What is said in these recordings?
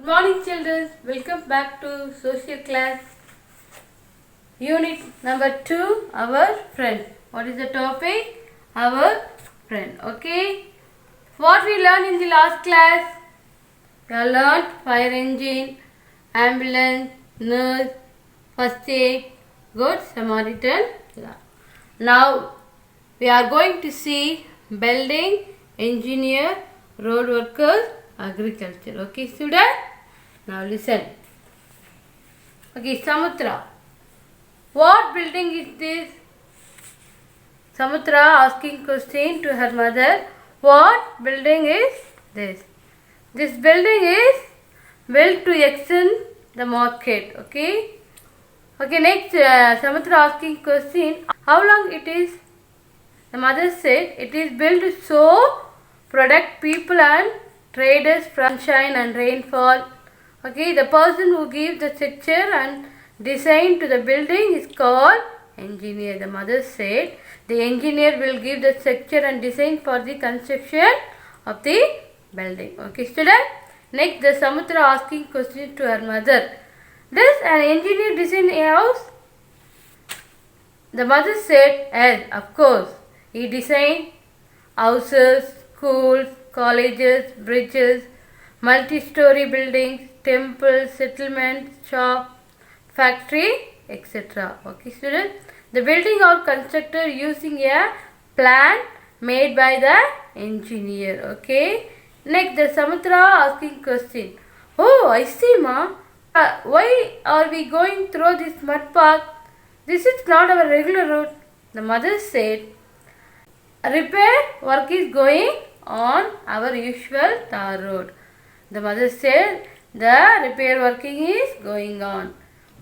Good morning children, welcome back to social class. Unit number 2, our friend. What is the topic? Our friend. Okay. What we learned in the last class? We have learned fire engine, ambulance, nurse, first aid, good Samaritan. Now we are going to see building, engineer, road workers, agriculture. Okay student? Now listen. Okay, Samutra. What building is this? Samutra asking question to her mother. What building is this? This building is built to extend the market. Okay. Okay, next Samutra asking question. How long it is? The mother said it is built so protect people and traders from sunshine and rainfall. Okay, the person who gives the structure and design to the building is called engineer. The mother said the engineer will give the structure and design for the construction of the building. Okay, student. Next, the Samutra asking question to her mother. Does an engineer design a house? The mother said, yes, of course. He designed houses, schools, colleges, bridges, multi-story buildings, temples, settlements, shops, factory, etc. Okay, students. The buildings are constructed using a plan made by the engineer. Okay. Next, the Samutra asking question. Oh, I see, ma. Why are we going through this mud path? This is not our regular road. The mother said, repair work is going on our usual tar road. The mother said, the repair working is going on.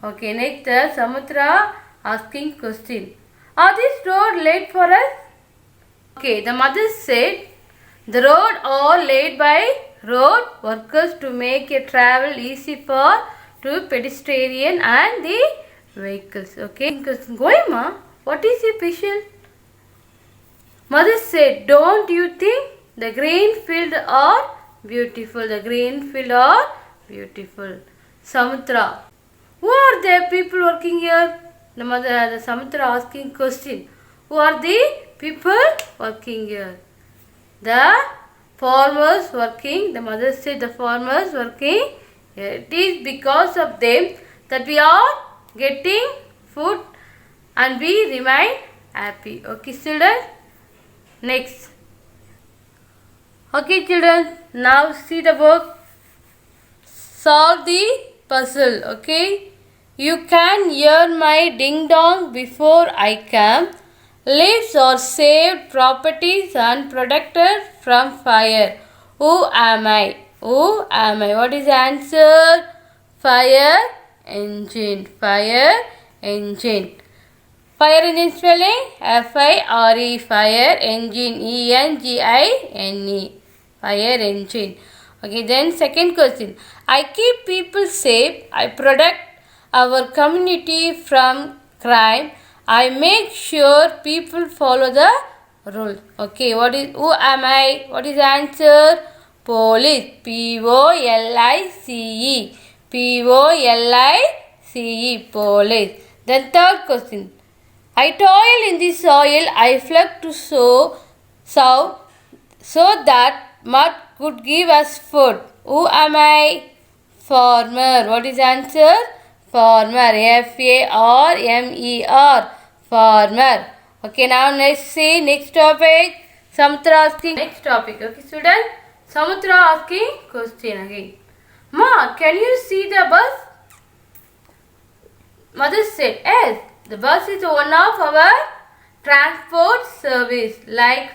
Okay, next the Samutra asking question. Are this road laid for us? Okay, the mother said, the road are laid by road workers to make a travel easy for to pedestrian and the vehicles. Okay, going ma, what is your special? Mother said, don't you think the green field are beautiful? The green field are beautiful. Samutra, who are the people working here? The Samutra asking question. Who are the people working here? The farmers working. The mother said the farmers working here. It is because of them that we are getting food and we remain happy. Okay, children. Next. Okay, children. Now see the work. Solve the puzzle. Okay. You can hear my ding dong before I come. Lives are saved, properties and protected from fire. Who am I? Who am I? What is the answer? Fire engine. Fire engine. Fire engine spelling F-I-R-E. Fire engine E-N-G-I-N-E. Fire engine. Okay, then second question. I keep people safe. I protect our community from crime. I make sure people follow the rules. Okay, who am I? What is the answer? Police. P-O-L-I-C-E. P-O-L-I-C-E. Police. Then third question. I toil in the soil, I flock to sow so that mud could give us food. Who am I? Farmer. What is the answer? Farmer. F-A-R-M-E-R. Farmer. Okay, now let's see next topic. Samutra asking next topic. Okay, student. Samutra asking question again. Ma, can you see the bus? Mother said, yes. The bus is one of our transport service like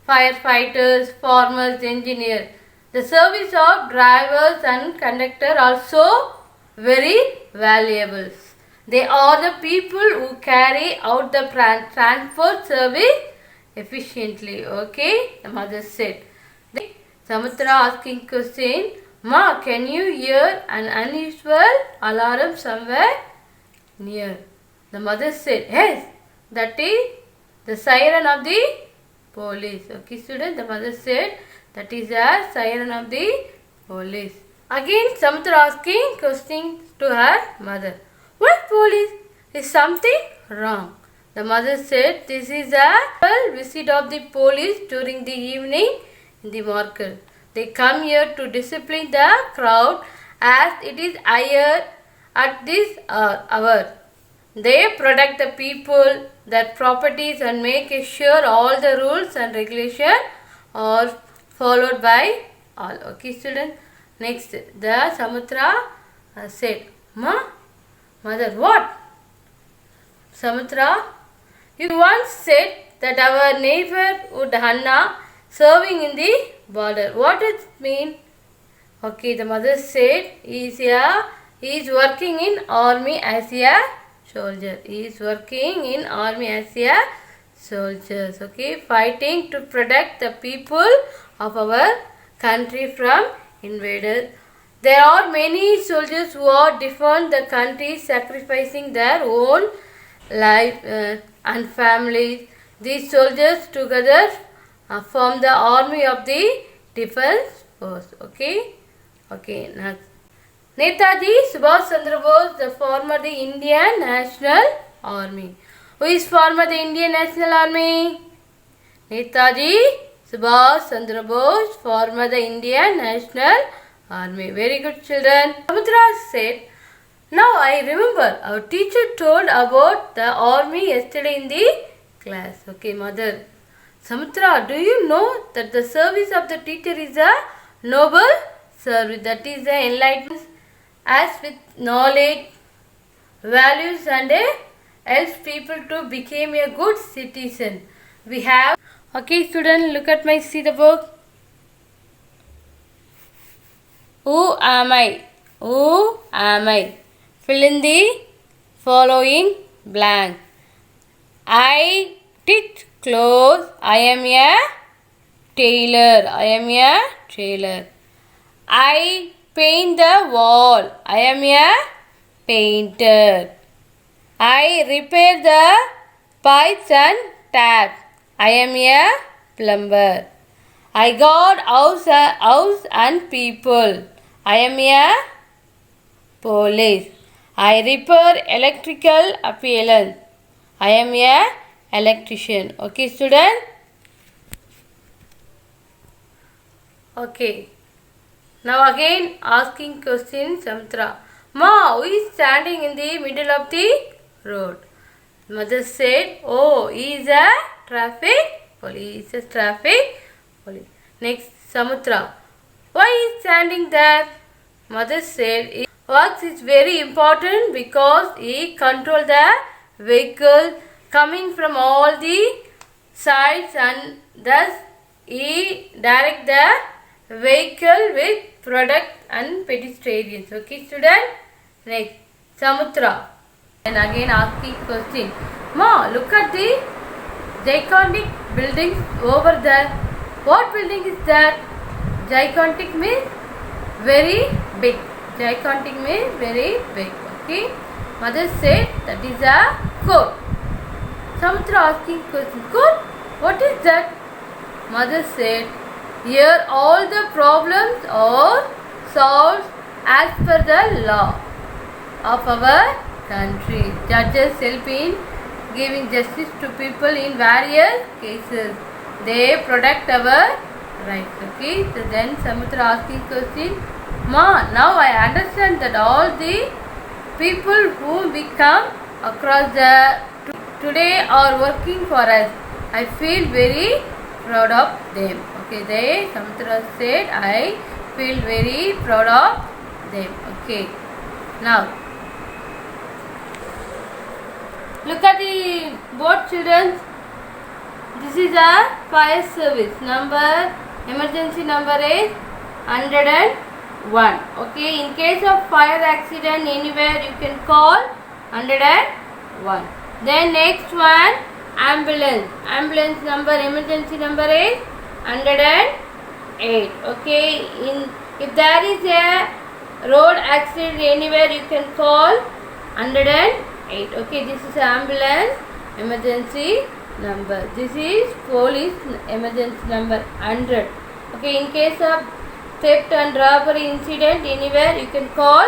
firefighters, farmers, engineers. The service of drivers and conductor also very valuable. They are the people who carry out the transport service efficiently. Okay, the mother said. Samutra asking question. Ma, can you hear an unusual alarm somewhere near? The mother said, yes, that is the siren of the police. Okay, student, the mother said, that is a siren of the police. Again, Samudra asking questions to her mother. What police? Is something wrong? The mother said, this is a visit of the police during the evening in the market. They come here to discipline the crowd as it is higher at this hour. They protect the people, their properties and make sure all the rules and regulations are followed by all. Okay, students. Next, the Samudra said, Mother, what? Samudra, you once said that our neighborhood Hanna serving in the border. What does it mean? Okay, the mother said he is working in army as a soldier. He is working in army as a soldiers. Okay, fighting to protect the people of our country from invaders. There are many soldiers who are defend the country, sacrificing their own life and families. These soldiers together form the army of the defense force. Okay. Next. Netaji Subhash Chandra Bose, the former the Indian National Army. Who is former the Indian National Army? Netaji Subhash Chandra Bose, former the Indian National Army. Very good, children. Samudra said, now I remember our teacher told about the army yesterday in the class. Okay, mother. Samudra, do you know that the service of the teacher is a noble service, that is the enlightenment as with knowledge, values and helps people to become a good citizen. We have, okay student, look at my, see the book. Who am I? Who am I? Fill in the following blank. I stitch clothes. I am a tailor. I am a tailor. I paint the wall. I am a painter. I repair the pipes and taps. I am a plumber. I guard house and people. I am a police. I repair electrical appliances. I am a electrician. Okay, student? Okay. Now again asking questions, Samudra. Ma, who is standing in the middle of the road? Mother said, oh, he is a traffic police. He is a traffic police. Next, Samudra. Why is standing there? Mother said, work is very important because he controls the vehicle coming from all the sides and thus he direct the vehicle with product and pedestrians. Okay, student? Next, Samudra. And again asking question. Ma, look at the gigantic buildings over there. What building is that? Gigantic means very big. Gigantic means very big. Okay. Mother said that is a court. Samudra asking question. Court? What is that? Mother said, here all the problems are solved as per the law of our country. Judges help in giving justice to people in various cases. They protect our rights. Okay. So then Samudra asking question. Ma, now I understand that all the people whom we come across the today are working for us. I feel very proud of them. Okay, Samudra said, I feel very proud of them. Okay. Now, look at the board, children. This is a fire service. Emergency number is 101. Okay, in case of fire accident anywhere you can call 101. Then next one, ambulance. Ambulance number, emergency number is 108. Okay, if there is a road accident anywhere you can call 108. Okay, this is ambulance emergency number. This is police emergency number 100. Okay, in case of theft and robbery incident anywhere, you can call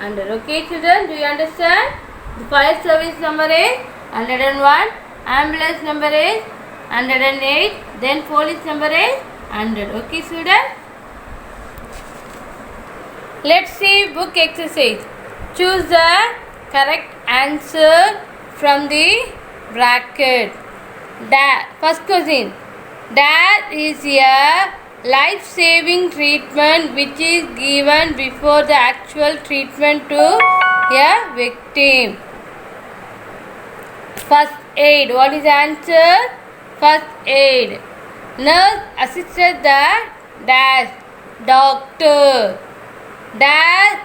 100. Okay children, do you understand? The fire service number is 101, ambulance number is 108, then police number is 100. Okay student? Let's see book exercise. Choose the correct answer from the bracket. First question. That is a life-saving treatment which is given before the actual treatment to a victim. First aid. What is the answer? First aid. Nurse assisted the dash. Doctor.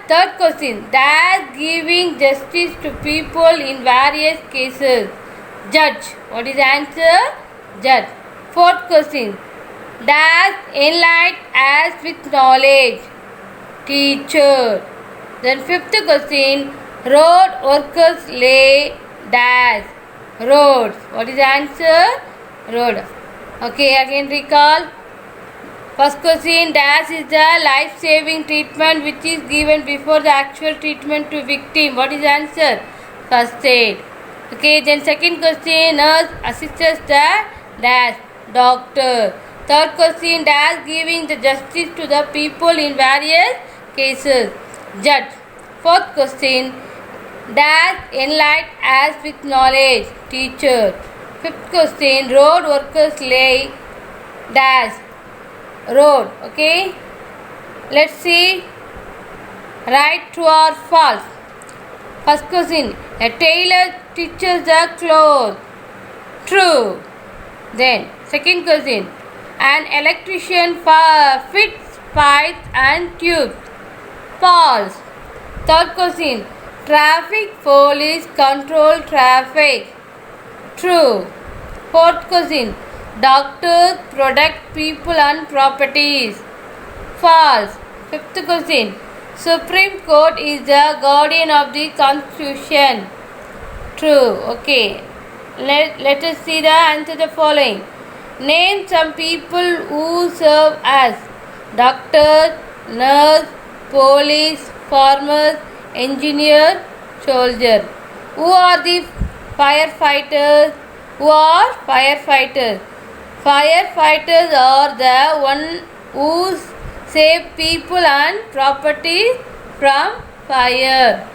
Third question. Giving justice to people in various cases. Judge. What is the answer? Judge. Fourth question. Enlighten us with knowledge. Teacher. Then fifth question. Road workers lay dash. Roads. What is the answer? Road. Okay, again recall. First question. Is the life-saving treatment which is given before the actual treatment to victim. What is the answer? First aid. Okay, then second question. Nurse assists the dash. Doctor. Third question. Giving the justice to the people in various cases. Judge. Fourth question. Enlighten us with knowledge. Teacher. Fifth question. Road workers lay dash. Road. Okay. Let's see. Right, true or false. First question. A tailor stitches the clothes. True. Then second question. An electrician fits pipes and tubes. False. Third question. Traffic police control traffic. True. Fourth question. Doctors protect people and properties. False. Fifth question. Supreme Court is the guardian of the Constitution. True. Okay. Let us see the answer to the following. Name some people who serve as doctor, nurse, police, farmers, engineer, soldier. Who are the firefighters? Who are firefighters? Firefighters are the one who save people and property from fire.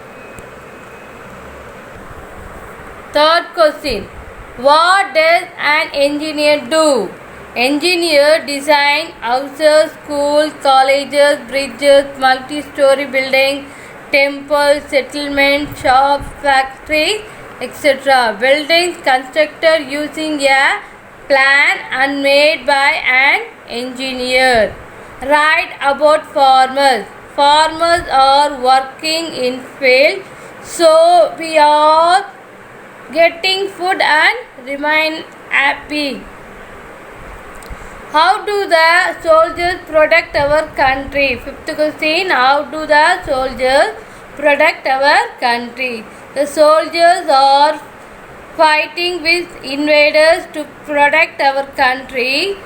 Third question. What does an engineer do? Engineer design houses, schools, colleges, bridges, multi-story buildings, temples, settlements, shops, factories, etc. Buildings constructed using a plan and made by an engineer. Write about farmers. Farmers are working in field, so we are getting food and remain happy. How do the soldiers protect our country? Fifth question. How do the soldiers protect our country? The soldiers are fighting with invaders to protect our country.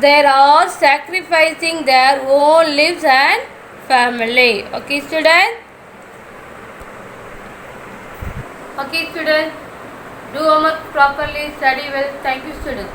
They are sacrificing their own lives and family. Okay, students? Okay, students. Do homework properly, study well. Thank you, students.